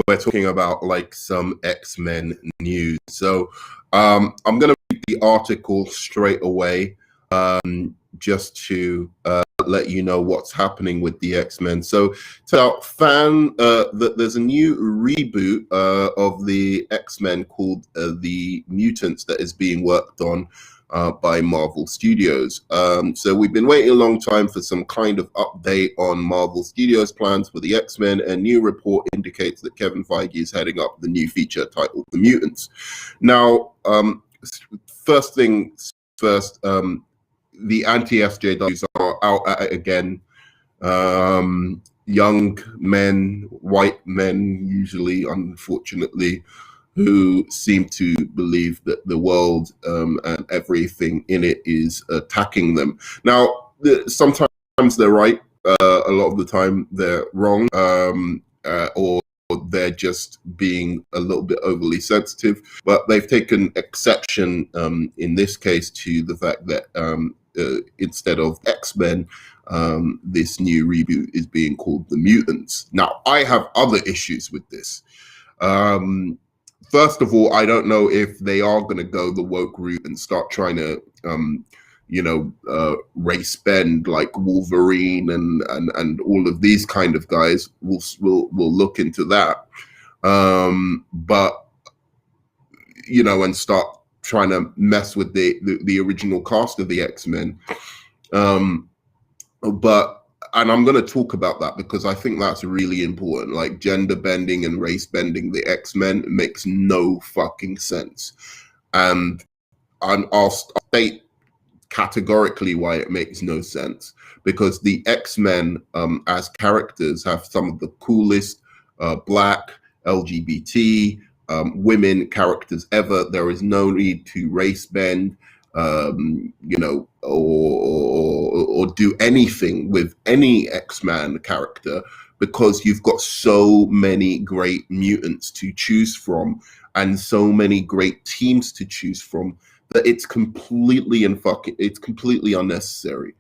we're talking about like some X-Men news. So I'm going to read the article straight away, just to let you know what's happening with the X-Men. So that there's a new reboot of the X-Men called the Mutants that is being worked on by Marvel Studios. So we've been waiting a long time for some kind of update on Marvel Studios plans for the X-Men. A new report indicates that Kevin Feige is heading up the new feature titled The Mutants. Now, first things first, the anti-SJWs are out at it again. Young men, white men, usually, unfortunately, who seem to believe that the world and everything in it is attacking them. Now, sometimes they're right. A lot of the time they're wrong, or they're just being a little bit overly sensitive. But they've taken exception in this case to the fact that instead of X-Men, this new reboot is being called The Mutants. Now, I have other issues with this. First of all, I don't know if they are going to go the woke route and start trying to, race bend like Wolverine and all of these kind of guys. We'll look into that, but and start trying to mess with the original cast of the X-Men. And I'm going to talk about that because I think that's really important. Like gender bending and race bending the X-Men makes no fucking sense. And I'll state categorically why it makes no sense. Because the X-Men as characters have some of the coolest Black, LGBT, women characters ever. There is no need to race bend, or do anything with any X-Men character, because you've got so many great mutants to choose from and so many great teams to choose from that it's completely unnecessary.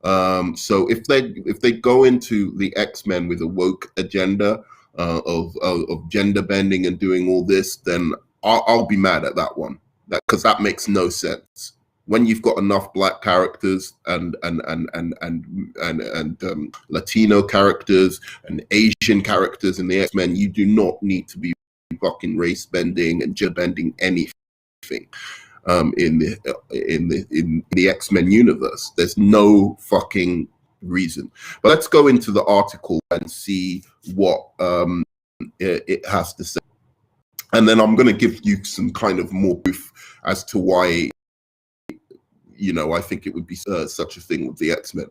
So if they go into the X-Men with a woke agenda of gender bending and doing all this, then I'll be mad at that one, because that makes no sense. When you've got enough Black characters and Latino characters and Asian characters in the X-Men, you do not need to be fucking race bending and gender bending anything in the X-Men universe. There's no fucking reason. But let's go into the article and see what it has to say, and then I'm going to give you some kind of more proof as to why I think it would be such a thing with the X-Men.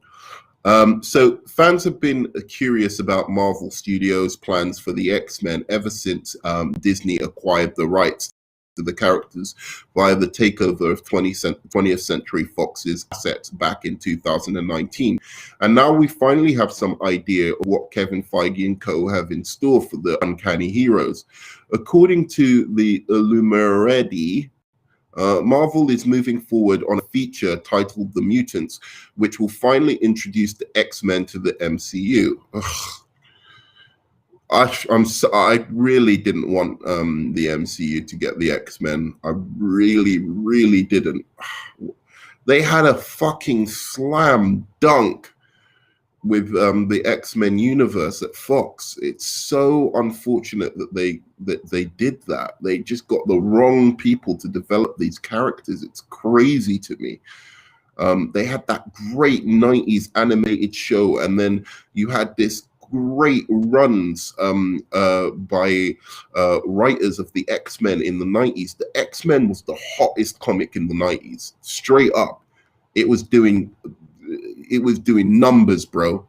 So fans have been curious about Marvel Studios' plans for the X-Men ever since Disney acquired the rights to the characters via the takeover of 20th Century Fox's assets back in 2019. And now we finally have some idea of what Kevin Feige and co. have in store for the Uncanny Heroes. According to the Illuminati, Marvel is moving forward on a feature titled The Mutants, which will finally introduce the X-Men to the MCU. I really didn't want the MCU to get the X-Men. I really, really didn't. They had a fucking slam dunk with the X-Men universe at Fox. It's so unfortunate that they did that. They just got the wrong people to develop these characters. It's crazy to me. They had that great 90s animated show, and then you had this great runs by writers of the X-Men in the 90s. The X-Men was the hottest comic in the 90s, straight up. It was doing numbers, bro.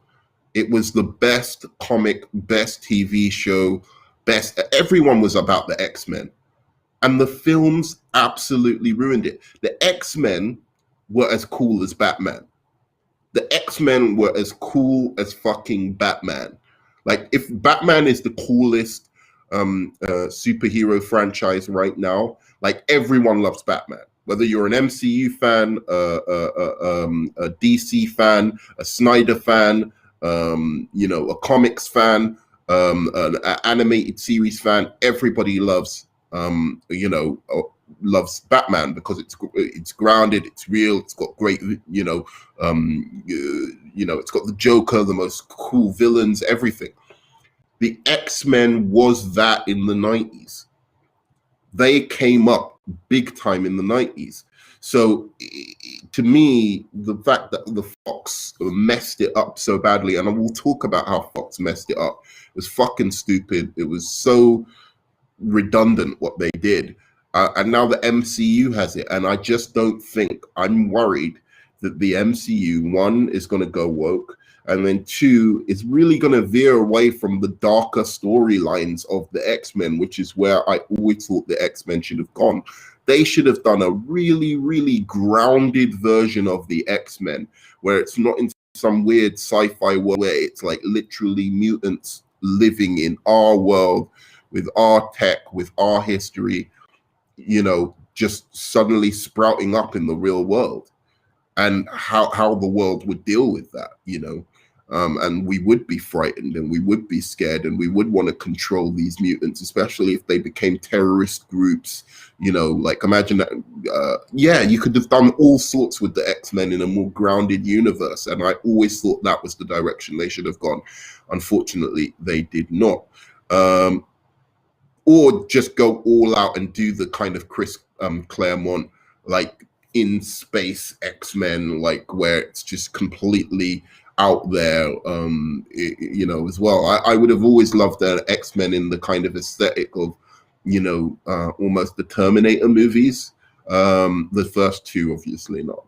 It was the best comic, best TV show, everyone was about the X-Men. And the films absolutely ruined it. The X-Men were as cool as Batman. The X-Men were as cool as fucking Batman. Like, if Batman is the coolest superhero franchise right now, like, everyone loves Batman. Whether you're an MCU fan, a DC fan, a Snyder fan, a comics fan, an animated series fan, everybody loves loves Batman because it's grounded, it's real, it's got great it's got the Joker, the most cool villains, everything. The X-Men was that in the 90s. They came up big time in the 90s. So to me, the fact that the Fox messed it up so badly, and I will talk about how Fox messed it up, was fucking stupid. It was so redundant what they did. And now the MCU has it. And I just don't think, I'm worried that the MCU, one, is going to go woke. And then two, is really going to veer away from the darker storylines of the X-Men, which is where I always thought the X-Men should have gone. They should have done a really, really grounded version of the X-Men, where it's not in some weird sci-fi world where it's like literally mutants living in our world with our tech, with our history, just suddenly sprouting up in the real world, and how the world would deal with that, and we would be frightened and we would be scared and we would want to control these mutants, especially if they became terrorist groups, like imagine that. You could have done all sorts with the X-Men in a more grounded universe. And I always thought that was the direction they should have gone. Unfortunately, they did not. Or just go all out and do the kind of Chris Claremont, like in space X-Men, like where it's just completely out there, as well. I would have always loved the X-Men in the kind of aesthetic of, almost the Terminator movies. The first two, obviously, not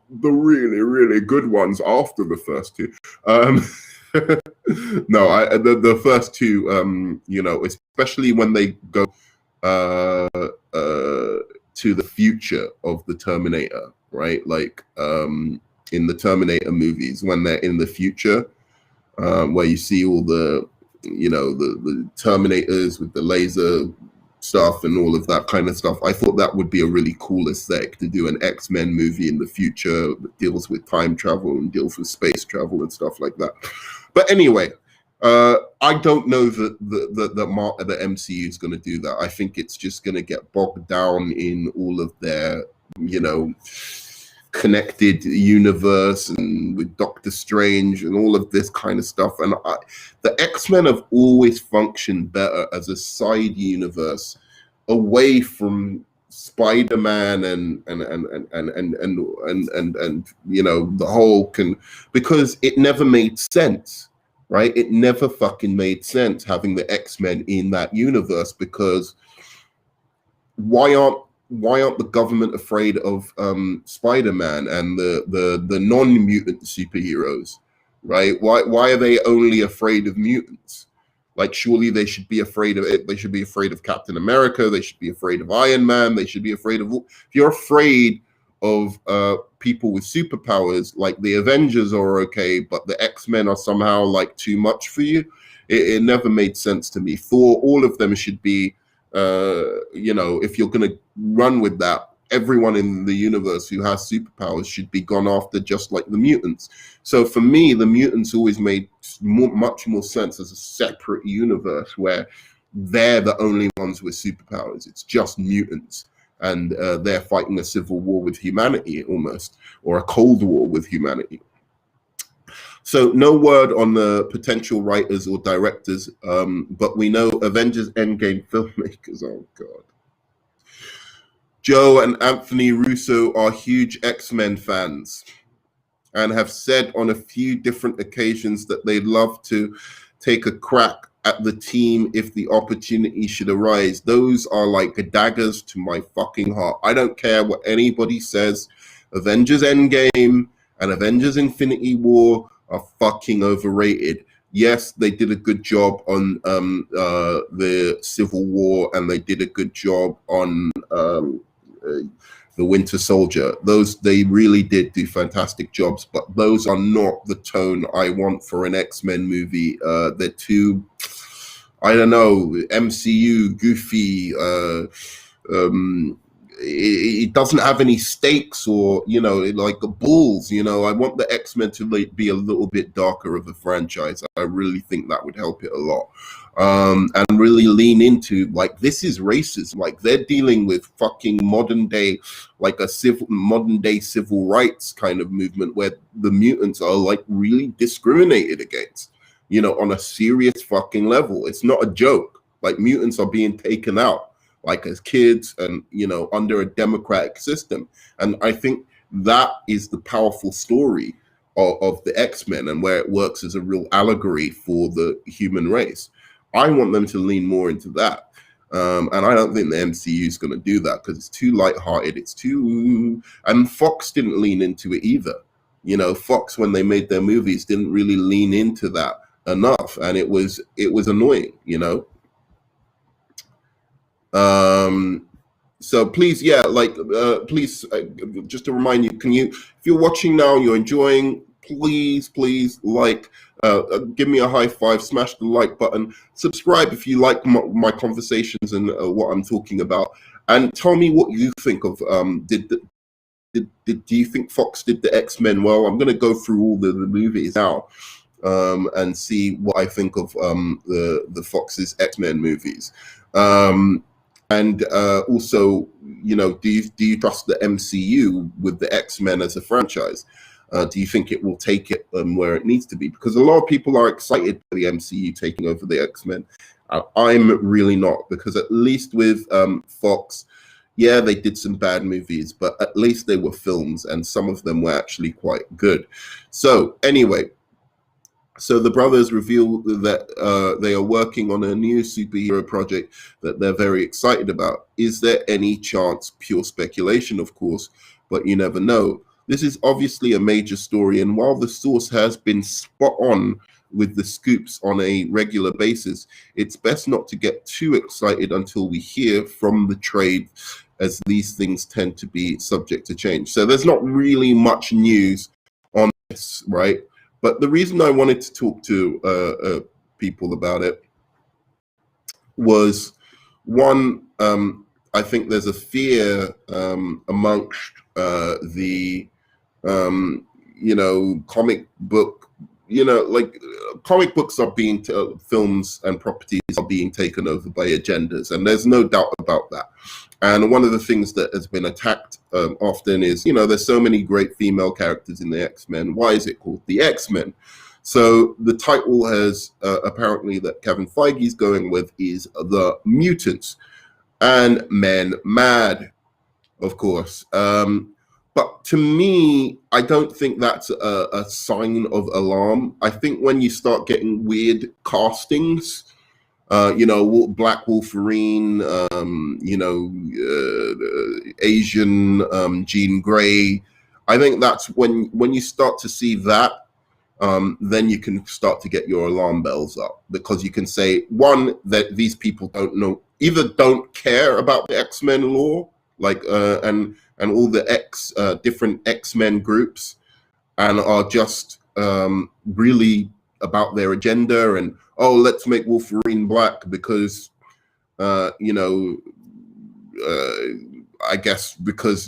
the really, really good ones after the first two. No, the first two, especially when they go to the future of the Terminator, right? Like in the Terminator movies, when they're in the future, where you see all the Terminators with the laser stuff and all of that kind of stuff. I thought that would be a really cool aesthetic to do an X-Men movie in the future that deals with time travel and deals with space travel and stuff like that. But anyway, I don't know that the MCU is going to do that. I think it's just going to get bogged down in all of their, connected universe and with Doctor Strange and all of this kind of stuff. And the X-Men have always functioned better as a side universe away from Spider-Man and the Hulk, and because it never made sense, right? It never fucking made sense having the X-Men in that universe, because why aren't the government afraid of Spider-Man and the non-mutant superheroes, right? Why are they only afraid of mutants? Like, surely they should be afraid of it. They should be afraid of Captain America. They should be afraid of Iron Man. They should be afraid of if you're afraid of people with superpowers, like the Avengers are okay, but the X-Men are somehow like too much for you. It never made sense to me. Thor, all of them should be, if you're going to run with that, everyone in the universe who has superpowers should be gone after, just like the mutants. So for me, the mutants always made much more sense as a separate universe where they're the only ones with superpowers. It's just mutants, and they're fighting a civil war with humanity almost, or a cold war with humanity. So no word on the potential writers or directors, but we know Avengers Endgame filmmakers, oh God. Joe and Anthony Russo are huge X-Men fans and have said on a few different occasions that they'd love to take a crack at the team if the opportunity should arise. Those are like daggers to my fucking heart. I don't care what anybody says. Avengers Endgame and Avengers Infinity War are fucking overrated. Yes, they did a good job on the Civil War, and they did a good job on the Winter Soldier. Those, they really did do fantastic jobs, but those are not the tone I want for an X-Men movie. They're too, I don't know, MCU, goofy, it doesn't have any stakes or, like the Bulls. I want the X-Men to be a little bit darker of a franchise. I really think that would help it a lot. And really lean into, like, this is racism. Like, they're dealing with fucking modern day civil rights kind of movement where the mutants are like really discriminated against, on a serious fucking level. It's not a joke. Like, mutants are being taken out, like, as kids, and under a democratic system. And I think that is the powerful story of the X-Men, and where it works as a real allegory for the human race. I want them to lean more into that. And I don't think the MCU is going to do that, because it's too lighthearted. And Fox didn't lean into it either. Fox, when they made their movies, didn't really lean into that enough, and it was annoying. So please, please, just to remind you, if you're watching now, you're enjoying, please, give me a high five, smash the like button, subscribe if you like my conversations and what I'm talking about, and tell me what you think of, do you think Fox did the X-Men well? I'm going to go through all the movies now, and see what I think of the Fox's X-Men movies. And also, do you trust the MCU with the X-Men as a franchise? Do you think it will take it where it needs to be? Because a lot of people are excited for the MCU taking over the X-Men. I'm really not, because at least with Fox, yeah, they did some bad movies, but at least they were films, and some of them were actually quite good. So anyway, so the brothers reveal that they are working on a new superhero project that they're very excited about. Is there any chance? Pure speculation, of course, but you never know. This is obviously a major story, and while the source has been spot on with the scoops on a regular basis, it's best not to get too excited until we hear from the trade, as these things tend to be subject to change. So there's not really much news on this, right? But the reason I wanted to talk to people about it was, one, I think there's a fear amongst the comic book, comic books are being films and properties are being taken over by agendas, and there's no doubt about that. And one of the things that has been attacked often is, there's so many great female characters in the X-Men. Why is it called the X-Men? So the title has apparently that Kevin Feige's going with is the Mutants, and men mad, of course. But to me, I don't think that's a sign of alarm. I think when you start getting weird castings, Black Wolverine, Asian Jean Grey, I think that's when you start to see that, then you can start to get your alarm bells up, because you can say, one, that these people don't care about the X-Men lore, and all the different X-Men groups, and are just really about their agenda, and let's make Wolverine black because I guess because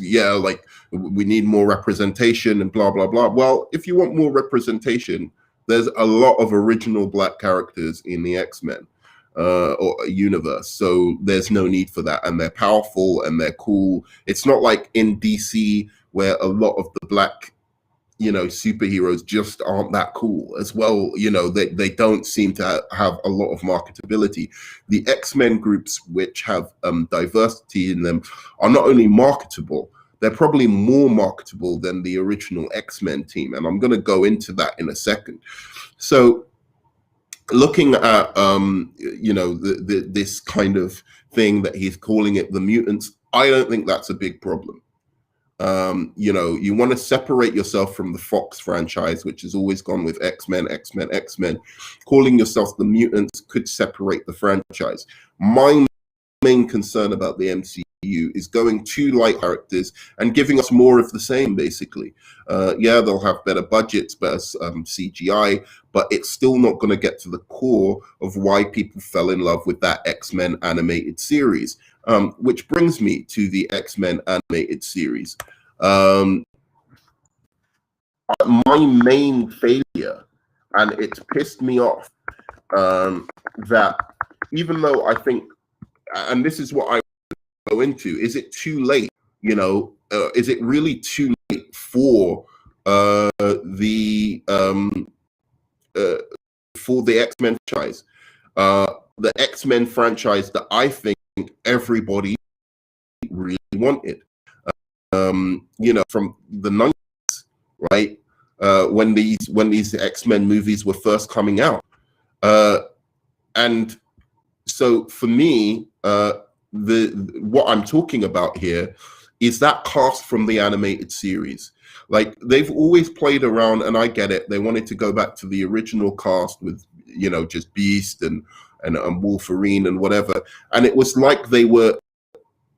we need more representation and blah blah blah. Well, if you want more representation, there's a lot of original black characters in the X-Men or universe, so there's no need for that, and they're powerful and they're cool. It's not like in DC where a lot of the black superheroes just aren't that cool as well. They don't seem to have a lot of marketability. The X-Men groups, which have diversity in them, are not only marketable, they're probably more marketable than the original X-Men team, and I'm going to go into that in a second. So looking at this kind of thing that he's calling it the Mutants, I don't think that's a big problem. You want to separate yourself from the Fox franchise, which has always gone with X-Men. Calling yourself the Mutants could separate the franchise. My main concern about the MCU is going too light characters and giving us more of the same, basically. Yeah, they'll have better budgets, better CGI, but it's still not going to get to the core of why people fell in love with that X-Men animated series. Which brings me to the X-Men animated series. My main failure, and it's pissed me off, that even though I think, and this is what I go into, is it too late? Is it really too late for the X-Men franchise? The X-Men franchise that I think everybody really wanted. From the 90s, right? When these X-Men movies were first coming out. And so for me, what I'm talking about here is that cast from the animated series. Like, they've always played around, and I get it. They wanted to go back to the original cast with, just Beast and Wolverine and whatever. And it was like they were,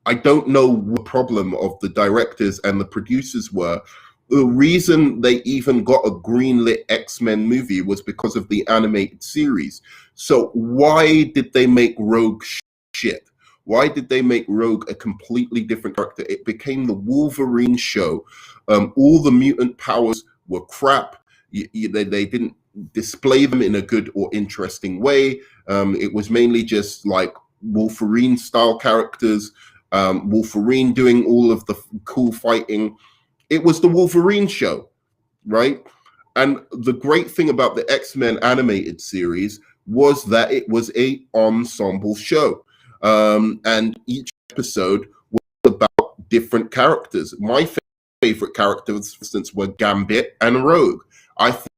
I don't know what the problem of the directors and the producers were. The reason they even got a greenlit X-Men movie was because of the animated series. So why did they make Rogue shit? Why did they make Rogue a completely different character? It became the Wolverine show. All the mutant powers were crap. They didn't display them in a good or interesting way. It was mainly just like Wolverine style characters. Wolverine doing all of the cool fighting. It was the Wolverine show, right? And the great thing about the X-Men animated series was that it was an ensemble show. And each episode was about different characters. My favorite characters, for instance, were Gambit and Rogue. I think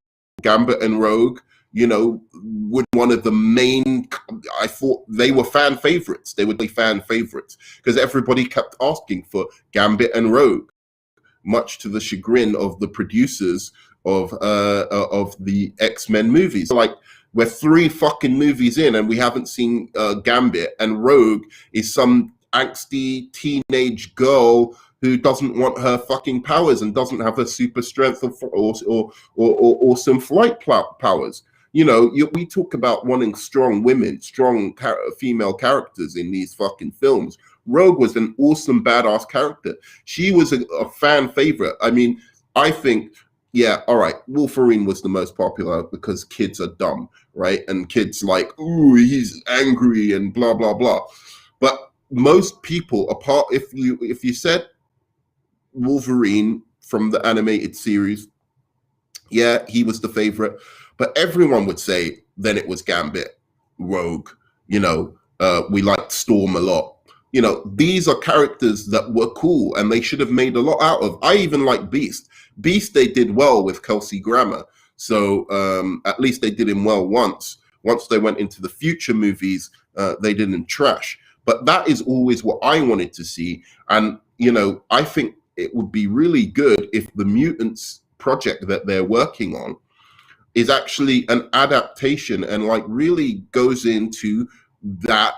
Gambit and Rogue, were one of the main, I thought they were fan favorites. They would be fan favorites because everybody kept asking for Gambit and Rogue, much to the chagrin of the producers of the X-Men movies. Like, we're 3 fucking movies in and we haven't seen Gambit, and Rogue is some angsty teenage girl who doesn't want her fucking powers and doesn't have her super strength or awesome flight powers. We talk about wanting strong women, strong female characters in these fucking films. Rogue was an awesome, badass character. She was a fan favorite. I mean, I think, yeah, all right, Wolverine was the most popular because kids are dumb, right? And kids like, ooh, he's angry and blah, blah, blah. But most people, apart, if you said Wolverine from the animated series, yeah, he was the favorite. But everyone would say then it was Gambit, Rogue, we liked Storm a lot. These are characters that were cool and they should have made a lot out of. I even like Beast. Beast, they did well with Kelsey Grammer. So at least they did him well once. Once they went into the future movies, they did him trash. But that is always what I wanted to see. And, I think it would be really good if the Mutants project that they're working on is actually an adaptation and like really goes into that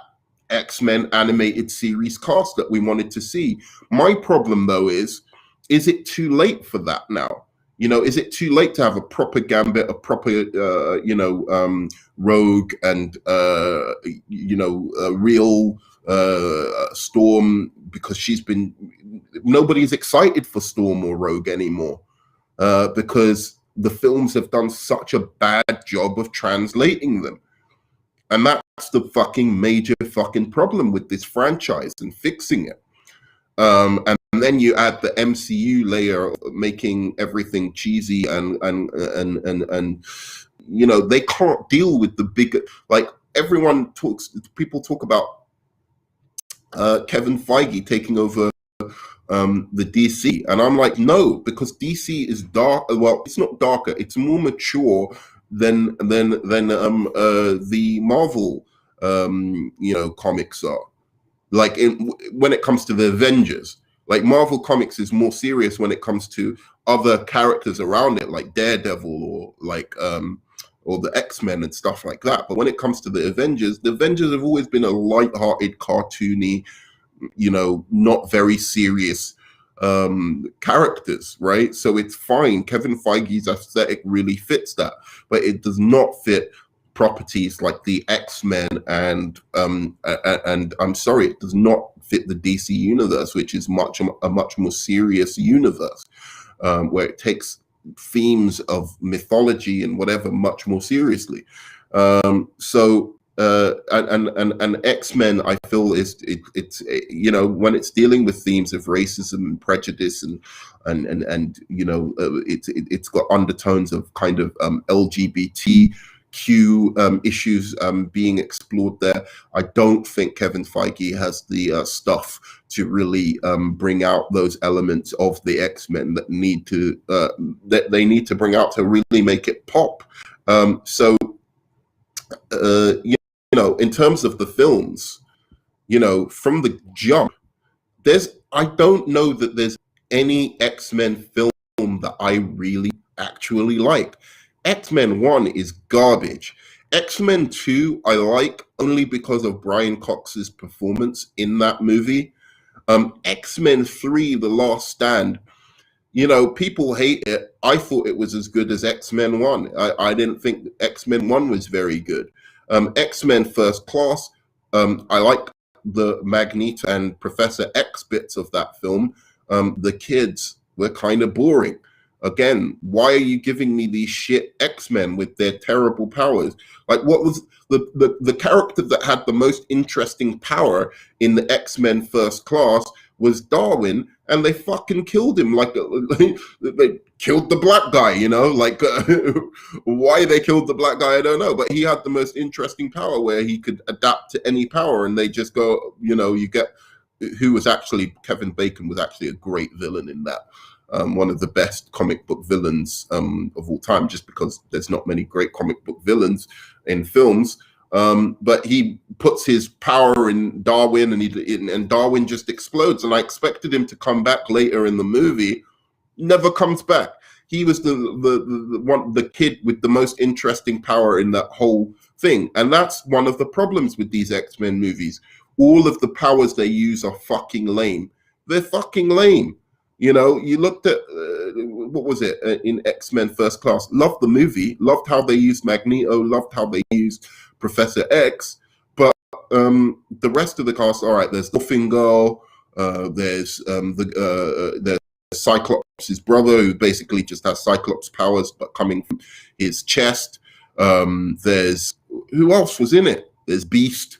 X-Men animated series cast that we wanted to see. My problem though is it too late for that now? Is it too late to have a proper Gambit, a proper Rogue, and a real Storm? Because nobody's excited for Storm or Rogue anymore, because the films have done such a bad job of translating them. And that's the fucking major fucking problem with this franchise and fixing it. And then you add the MCU layer, making everything cheesy and they can't deal with the bigger, like people talk about Kevin Feige taking over the DC, and I'm like, no, because DC is dark. Well, it's not darker, it's more mature than the Marvel comics are. Like when it comes to the Avengers, like Marvel Comics is more serious when it comes to other characters around it, like Daredevil or like or the X-Men and stuff like that. But when it comes to the Avengers have always been a light-hearted, cartoony, not very serious characters, right? So it's fine. Kevin Feige's aesthetic really fits that, but it does not fit properties like the X-Men and I'm sorry, it does not fit the DC universe, which is a much more serious universe, where it takes themes of mythology and whatever much more seriously. So X-Men, I feel, it's when it's dealing with themes of racism and prejudice and it's got undertones of kind of LGBTQ issues being explored there. I don't think Kevin Feige has the stuff to really bring out those elements of the X-Men that they need to bring out to really make it pop. In terms of the films, from the jump, I don't know that there's any X-Men film that I really actually like. X-Men 1 is garbage. X-Men 2 I like only because of Brian Cox's performance in that movie. X-Men 3, The Last Stand, people hate it. I thought it was as good as X-Men 1. I didn't think X-Men 1 was very good. X-Men First Class, I like the Magneto and Professor X bits of that film. The kids were kind of boring. Again, why are you giving me these shit X-Men with their terrible powers? Like, what was the character that had the most interesting power in the X-Men First Class was Darwin, and they fucking killed him. Like, they killed the black guy, why they killed the black guy, I don't know. But he had the most interesting power where he could adapt to any power, and they just go, you get Kevin Bacon was actually a great villain in that. One of the best comic book villains of all time, just because there's not many great comic book villains in films. But he puts his power in Darwin, and Darwin just explodes. And I expected him to come back later in the movie. Never comes back. He was the kid with the most interesting power in that whole thing. And that's one of the problems with these X-Men movies. All of the powers they use are fucking lame. They're fucking lame. You looked at, what was it, in X-Men First Class. Loved the movie, loved how they used Magneto, loved how they used Professor X, but the rest of the cast, all right, there's Dolphin Girl, there's Cyclops' brother, who basically just has Cyclops powers, but coming from his chest. There's, who else was in it? There's Beast,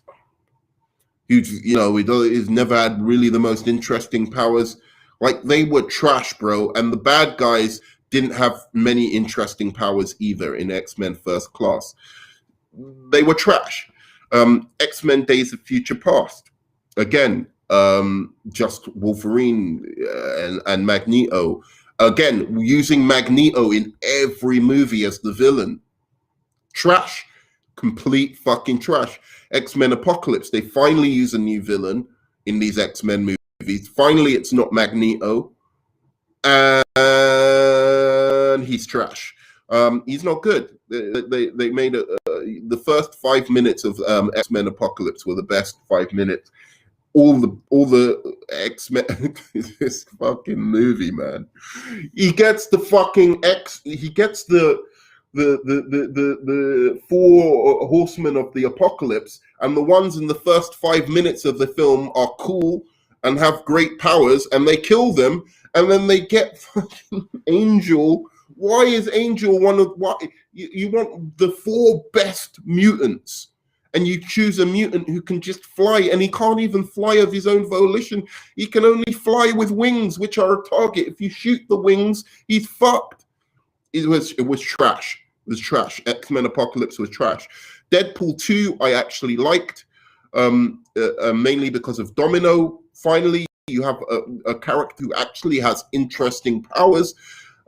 he's never had really the most interesting powers. Like, they were trash, bro. And the bad guys didn't have many interesting powers either in X-Men First Class. They were trash. X-Men Days of Future Past. Again, just Wolverine and Magneto. Again, using Magneto in every movie as the villain. Trash. Complete fucking trash. X-Men Apocalypse. They finally use a new villain in these X-Men movies. Finally, it's not Magneto, and he's trash. He's not good. They made the first 5 minutes of X-Men Apocalypse were the best 5 minutes. All the X-Men, this fucking movie, man. He gets the fucking He gets the four horsemen of the apocalypse, and the ones in the first 5 minutes of the film are cool and have great powers, and they kill them, and then they get fucking Angel. Why is Angel one of what you want the 4 best mutants, and you choose a mutant who can just fly, and he can't even fly of his own volition. He can only fly with wings, which are a target. If you shoot the wings, he's fucked. It was trash. It was trash. X-Men Apocalypse was trash. Deadpool 2 I actually liked, mainly because of Domino. Finally, you have a character who actually has interesting powers.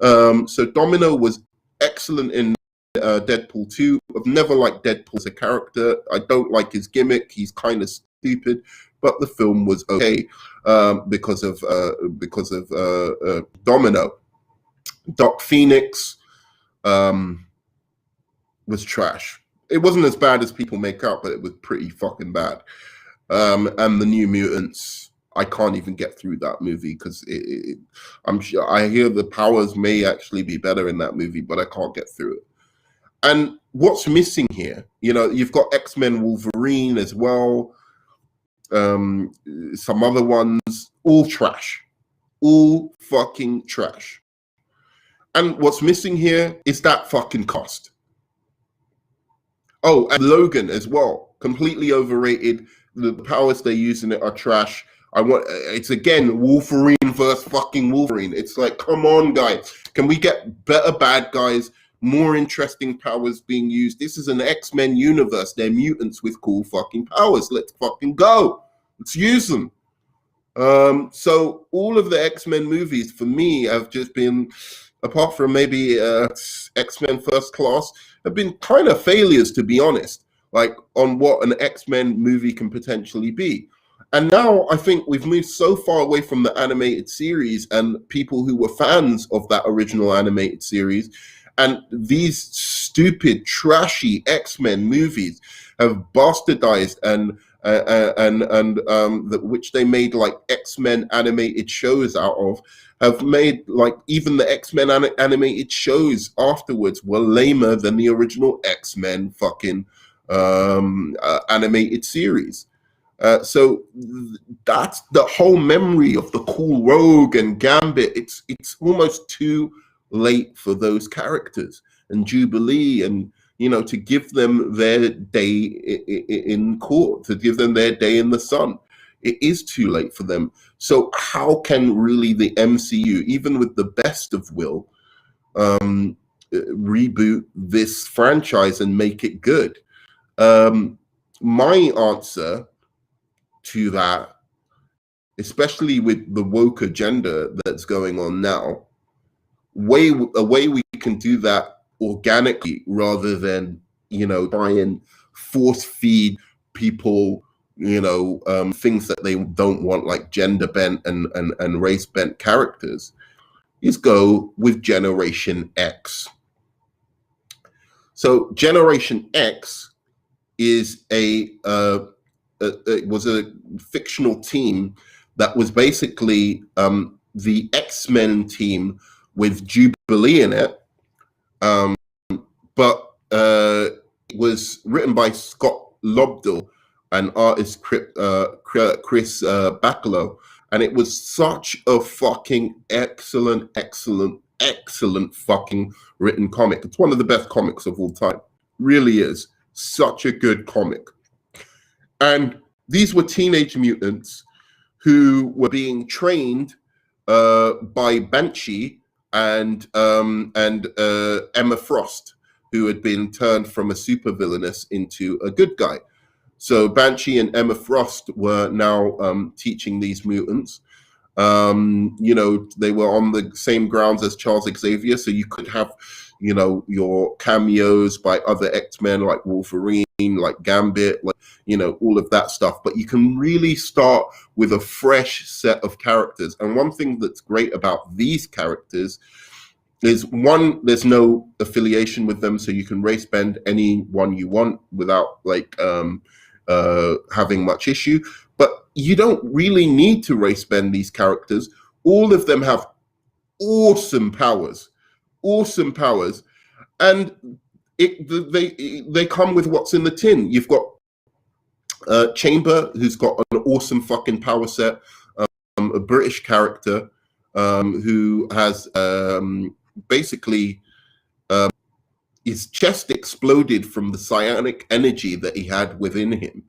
So Domino was excellent in Deadpool 2. I've never liked Deadpool as a character. I don't like his gimmick. He's kind of stupid, but the film was okay because of Domino. Doc Phoenix. was trash. It wasn't as bad as people make out, but it was pretty fucking bad. And the New Mutants, I can't even get through that movie because I'm sure I hear the powers may actually be better in that movie, but I can't get through it. And what's missing here? You know, you've got X-Men Wolverine as well, some other ones, all trash, all fucking trash. And what's missing here is that fucking cost. Oh, and Logan as well, completely overrated. The powers they use in it are trash. It's again Wolverine versus fucking Wolverine. It's like, come on, guys, can we get better bad guys, more interesting powers being used? This is an X-Men universe. They're mutants with cool fucking powers. Let's fucking go. Let's use them. So all of the X-Men movies for me have just been, apart from maybe X-Men First Class, have been kind of failures, to be honest, like on what an X-Men movie can potentially be. And now I think we've moved so far away from the animated series and people who were fans of that original animated series, and these stupid, trashy X-Men movies have bastardized which they made like X-Men animated shows out of, have made like even the X-Men animated shows afterwards were lamer than the original X-Men fucking animated series. So that's the whole memory of the cool Rogue and Gambit. It's almost too late for those characters, and Jubilee, and you know, to give them their day in court, to give them their day in the sun. It is too late for them. So how can really the MCU, even with the best of will, reboot this franchise and make it good? My answer to that, especially with the woke agenda that's going on now, a way we can do that organically rather than, you know, try and force feed people, you know, things that they don't want, like gender bent and race bent characters, is go with Generation X. So Generation X is it was a fictional team that was basically the X-Men team with Jubilee in it, but it was written by Scott Lobdell and artist Chris Bachalo, and it was such a fucking excellent fucking written comic. It's one of the best comics of all time. Really is. Such a good comic. And these were teenage mutants who were being trained by Banshee and Emma Frost, who had been turned from a supervillainess into a good guy. So Banshee and Emma Frost were now teaching these mutants. You know, they were on the same grounds as Charles Xavier, so you could have, you know, your cameos by other X-Men like Wolverine, like Gambit, like, you know, all of that stuff. But you can really start with a fresh set of characters. And one thing that's great about these characters is, one, there's no affiliation with them, so you can race bend anyone you want without like having much issue. But you don't really need to race bend these characters. All of them have awesome powers, and they come with what's in the tin. You've got Chamber, who's got an awesome fucking power set, a British character who has basically his chest exploded from the psionic energy that he had within him.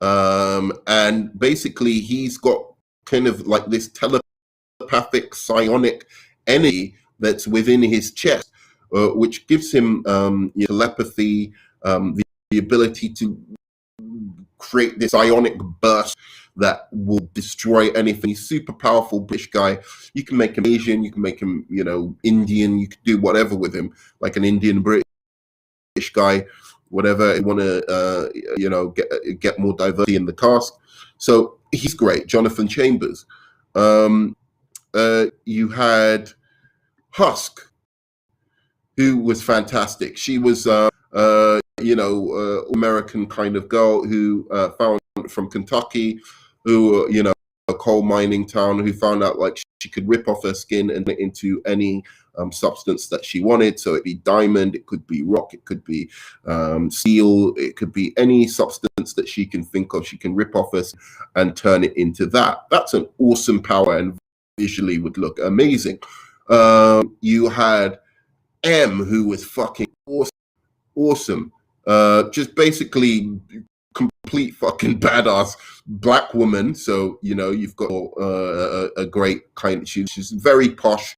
And basically he's got kind of like this telepathic psionic energy that's within his chest, which gives him telepathy, the ability to create this psionic burst that will destroy anything. He's super powerful British guy. You can make him Asian, you can make him, you know, Indian, you can do whatever with him, like an Indian British guy, whatever you want to, you know, get more diversity in the cast. So he's great. Jonathan Chambers. You had Husk, who was fantastic. She was American kind of girl who found from Kentucky, who a coal mining town, who found out like she could rip off her skin and into any substance that she wanted. So it'd be diamond, it could be rock, it could be steel, it could be any substance that she can think of. She can rip off us and turn it into that. That's an awesome power and visually would look amazing. You had M, who was fucking awesome. Just basically complete fucking badass black woman. So you've got a great kind. She's very posh.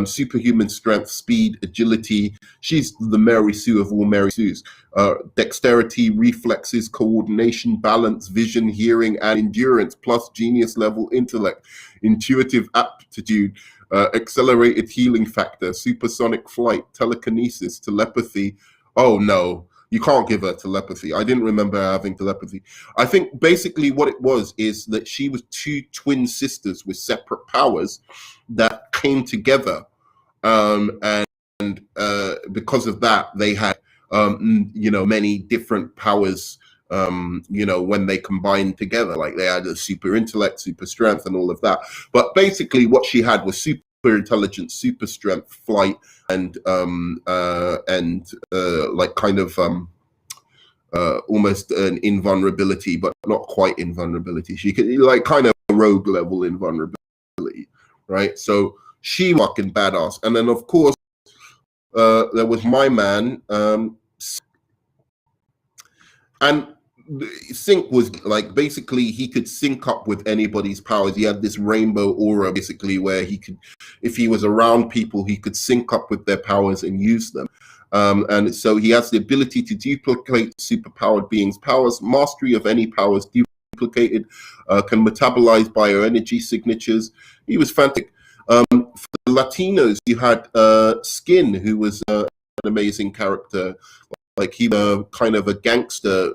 Superhuman strength, speed, agility. She's the Mary Sue of all Mary Sues. Dexterity, reflexes, coordination, balance, vision, hearing, and endurance, plus genius level intellect, intuitive aptitude, accelerated healing factor, supersonic flight, telekinesis, telepathy. Oh no, you can't give her telepathy. I didn't remember having telepathy. I think basically what it was is that she was two twin sisters with separate powers that came together, and because of that, they had many different powers. When they combined together, like they had a super intellect, super strength, and all of that. But basically, what she had was super intelligence, super strength, flight, and like kind of almost an invulnerability, but not quite invulnerability. She could like kind of rogue level invulnerability, right? So she fucking badass. And then of course there was my man, and Sync was like basically he could sync up with anybody's powers. He had this rainbow aura basically where he could, if he was around people, he could sync up with their powers and use them. And so he has the ability to duplicate superpowered beings' powers, mastery of any powers duplicated, can metabolize bioenergy signatures. He was fantastic. For the Latinos, you had Skin, who was an amazing character. Like he was kind of a gangster.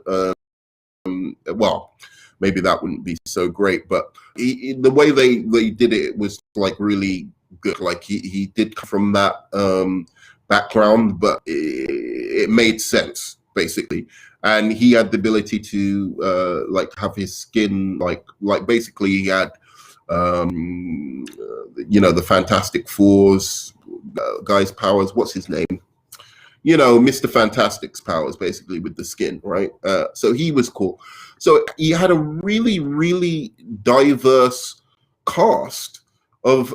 Well, maybe that wouldn't be so great, but the way they did it was like really good. Like he did come from that background, but it made sense basically. And he had the ability to like have his skin like basically he had the Fantastic Four's guy's powers. What's his name? Mr. Fantastic's powers, basically, with the skin, right? So he was cool. So he had a really, really diverse cast of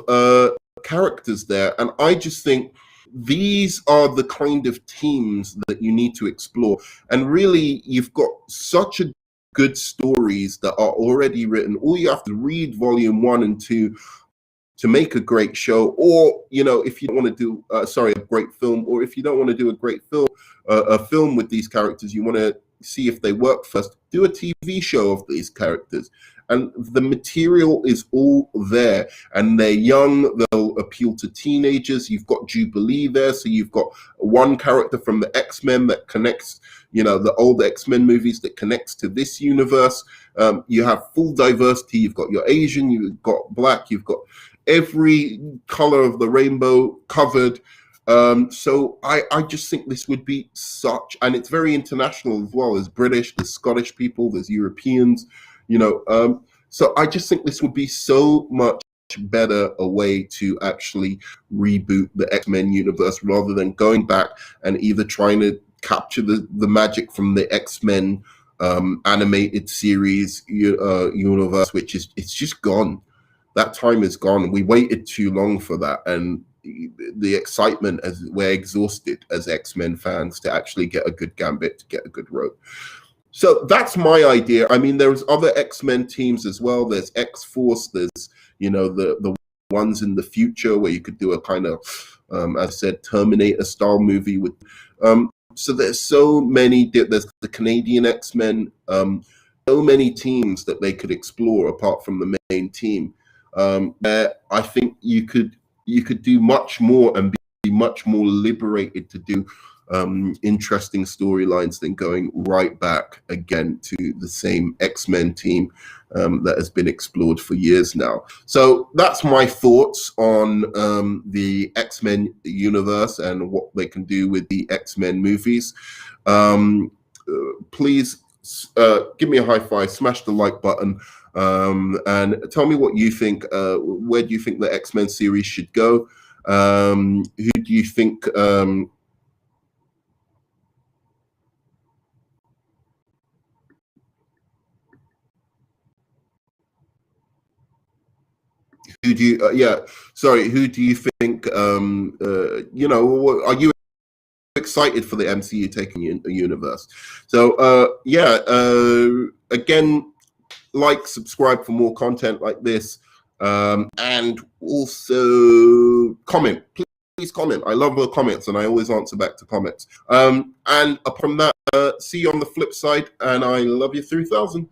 characters there. And I just think these are the kind of teams that you need to explore. And really, you've got such a good stories that are already written. All you have to read volume 1 and 2 to make a great show, or if you don't want to do a great film, or if you don't want to do a great film, a film with these characters, you want to see if they work first, do a TV show of these characters. And the material is all there, and they're young, they'll appeal to teenagers. You've got Jubilee there, so you've got one character from the X-Men that connects, the old X-Men movies that connects to this universe. You have full diversity. You've got your Asian, you've got Black, you've got every color of the rainbow covered. So I just think this would be such, and it's very international as well. There's British, there's Scottish people, there's Europeans, so I just think this would be so much better a way to actually reboot the X-Men universe rather than going back and either trying to capture the magic from the X-Men animated series universe, which is, it's just gone. That time is gone. We waited too long for that, and the excitement, as we're exhausted as X-Men fans to actually get a good Gambit, to get a good Rogue. So that's my idea. I mean, there's other X-Men teams as well. There's X-Force. There's the ones in the future where you could do a kind of, as I said, Terminator style movie with. So there's so many. There's the Canadian X-Men. So many teams that they could explore apart from the main team. I think you could do much more and be much more liberated to do interesting storylines than going right back again to the same X-Men team that has been explored for years now. So that's my thoughts on the X-Men universe and what they can do with the X-Men movies. Please give me a high five, smash the like button, and tell me what you think. Where do you think the X-Men series should go? Who do you think? Who do you? Yeah, sorry. Who do you think? Are you excited for the MCU taking a universe? So yeah. Again, like, subscribe for more content like this, and also comment. Please comment. I love the comments, and I always answer back to comments. And upon that, see you on the flip side, and I love you 3000.